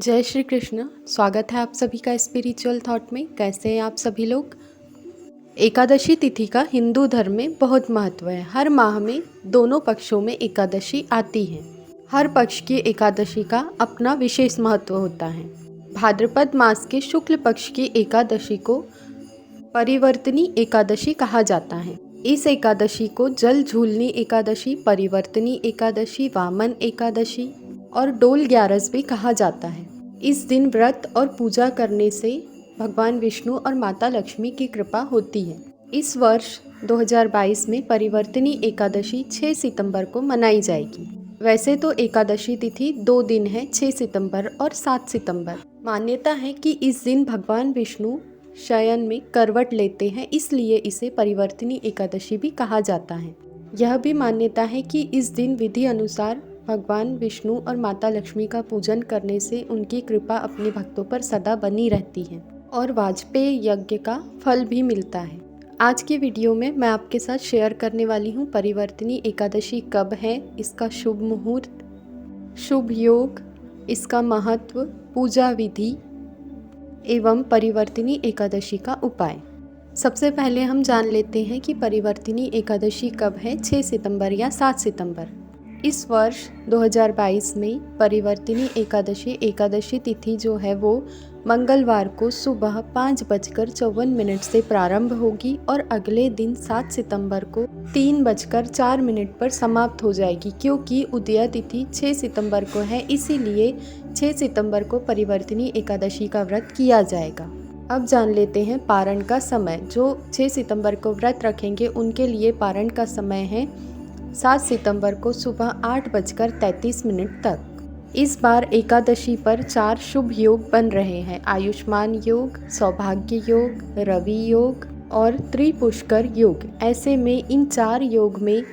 जय श्री कृष्ण। स्वागत है आप सभी का स्पिरिचुअल थॉट में। कैसे हैं आप सभी लोग। एकादशी तिथि का हिंदू धर्म में बहुत महत्व है। हर माह में दोनों पक्षों में एकादशी आती है। हर पक्ष की एकादशी का अपना विशेष महत्व होता है। भाद्रपद मास के शुक्ल पक्ष की एकादशी को परिवर्तनी एकादशी कहा जाता है। इस एकादशी को जल झूलनी एकादशी, परिवर्तनी एकादशी, वामन एकादशी और डोल ग्यारस भी कहा जाता है। इस दिन व्रत और पूजा करने से भगवान विष्णु और माता लक्ष्मी की कृपा होती है। इस वर्ष 2022 में परिवर्तनी एकादशी 6 सितंबर को मनाई जाएगी। वैसे तो एकादशी तिथि 2 दिन है, 6 सितंबर और 7 सितंबर। मान्यता है कि इस दिन भगवान विष्णु शयन में करवट लेते हैं, इसलिए इसे परिवर्तनी एकादशी भी कहा जाता है। यह भी मान्यता है कि इस दिन विधि अनुसार भगवान विष्णु और माता लक्ष्मी का पूजन करने से उनकी कृपा अपने भक्तों पर सदा बनी रहती है और वाजपेय यज्ञ का फल भी मिलता है। आज की वीडियो में मैं आपके साथ शेयर करने वाली हूँ परिवर्तनी एकादशी कब है, इसका शुभ मुहूर्त, शुभ योग, इसका महत्व, पूजा विधि एवं परिवर्तनी एकादशी का उपाय। सबसे पहले हम जान लेते हैं कि परिवर्तनी एकादशी कब है, 6 सितंबर या 7 सितंबर। इस वर्ष 2022 में परिवर्तनी एकादशी तिथि जो है वो मंगलवार को सुबह 5:54 से प्रारंभ होगी और अगले दिन 7 सितंबर को 3:04 पर समाप्त हो जाएगी। क्योंकि उदय तिथि 6 सितंबर को है, इसीलिए 6 सितंबर को परिवर्तनी एकादशी का व्रत किया जाएगा। अब जान लेते हैं पारण का समय। जो 6 सितंबर को व्रत रखेंगे उनके लिए पारण का समय है 7 सितंबर को सुबह 8:33 तक। इस बार एकादशी पर 4 शुभ योग बन रहे हैं: आयुष्मान योग, सौभाग्य योग, रवि योग और त्रिपुष्कर योग। ऐसे में इन 4 योग में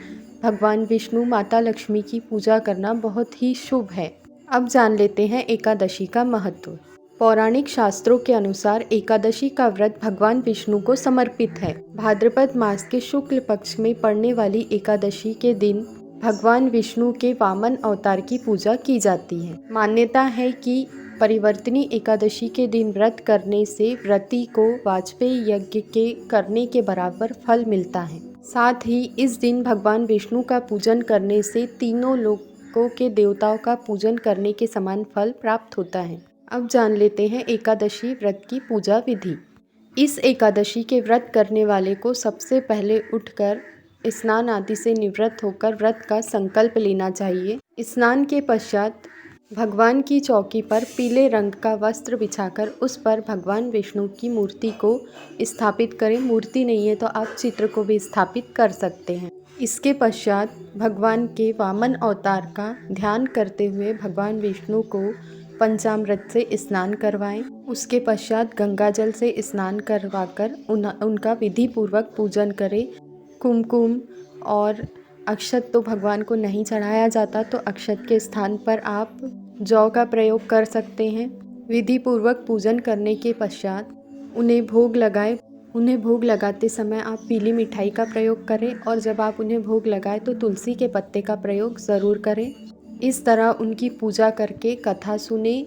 भगवान विष्णु माता लक्ष्मी की पूजा करना बहुत ही शुभ है। अब जान लेते हैं एकादशी का महत्व। पौराणिक शास्त्रों के अनुसार एकादशी का व्रत भगवान विष्णु को समर्पित है। भाद्रपद मास के शुक्ल पक्ष में पड़ने वाली एकादशी के दिन भगवान विष्णु के वामन अवतार की पूजा की जाती है। मान्यता है कि परिवर्तनी एकादशी के दिन व्रत करने से व्रती को वाजपेय यज्ञ के करने के बराबर फल मिलता है। साथ ही इस दिन भगवान विष्णु का पूजन करने से तीनों लोकों के देवताओं का पूजन करने के समान फल प्राप्त होता है। अब जान लेते हैं एकादशी व्रत की पूजा विधि। इस एकादशी के व्रत करने वाले को सबसे पहले उठकर स्नान आदि से निवृत्त होकर व्रत का संकल्प लेना चाहिए। स्नान के पश्चात भगवान की चौकी पर पीले रंग का वस्त्र बिछाकर उस पर भगवान विष्णु की मूर्ति को स्थापित करें। मूर्ति नहीं है तो आप चित्र को भी स्थापित कर सकते हैं। इसके पश्चात भगवान के वामन अवतार का ध्यान करते हुए भगवान विष्णु को पंचामृत से स्नान करवाएं। उसके पश्चात गंगा जल से स्नान करवाकर उनका विधि पूर्वक पूजन करें। कुमकुम और अक्षत तो भगवान को नहीं चढ़ाया जाता, तो अक्षत के स्थान पर आप जौ का प्रयोग कर सकते हैं। विधि पूर्वक पूजन करने के पश्चात उन्हें भोग लगाएं। उन्हें भोग लगाते समय आप पीली मिठाई का प्रयोग करें और जब आप उन्हें भोग लगाएं तो तुलसी के पत्ते का प्रयोग ज़रूर करें। इस तरह उनकी पूजा करके कथा सुने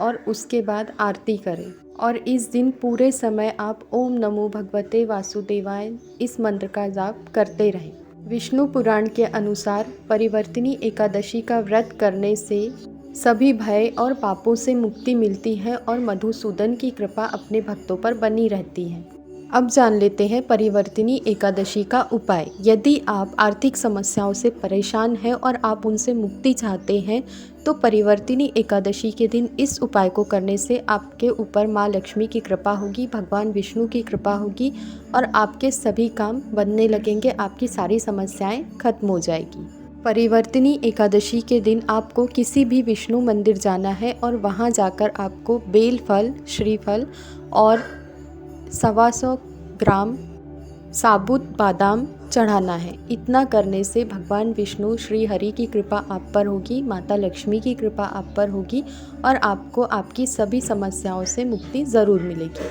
और उसके बाद आरती करें। और इस दिन पूरे समय आप ओम नमो भगवते वासुदेवाय इस मंत्र का जाप करते रहें। विष्णु पुराण के अनुसार परिवर्तनी एकादशी का व्रत करने से सभी भय और पापों से मुक्ति मिलती है और मधुसूदन की कृपा अपने भक्तों पर बनी रहती है। अब जान लेते हैं परिवर्तनी एकादशी का उपाय। यदि आप आर्थिक समस्याओं से परेशान हैं और आप उनसे मुक्ति चाहते हैं तो परिवर्तनी एकादशी के दिन इस उपाय को करने से आपके ऊपर माँ लक्ष्मी की कृपा होगी, भगवान विष्णु की कृपा होगी और आपके सभी काम बनने लगेंगे, आपकी सारी समस्याएं खत्म हो जाएगी। परिवर्तनी एकादशी के दिन आपको किसी भी विष्णु मंदिर जाना है और वहाँ जाकर आपको बेल फल, श्रीफल और 125 ग्राम साबुत बादाम चढ़ाना है। इतना करने से भगवान विष्णु श्री हरि की कृपा आप पर होगी, माता लक्ष्मी की कृपा आप पर होगी और आपको आपकी सभी समस्याओं से मुक्ति ज़रूर मिलेगी।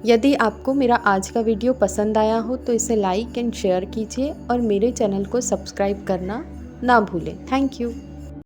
यदि आपको मेरा आज का वीडियो पसंद आया हो तो इसे लाइक एंड शेयर कीजिए और मेरे चैनल को सब्सक्राइब करना ना भूलें। Thank you.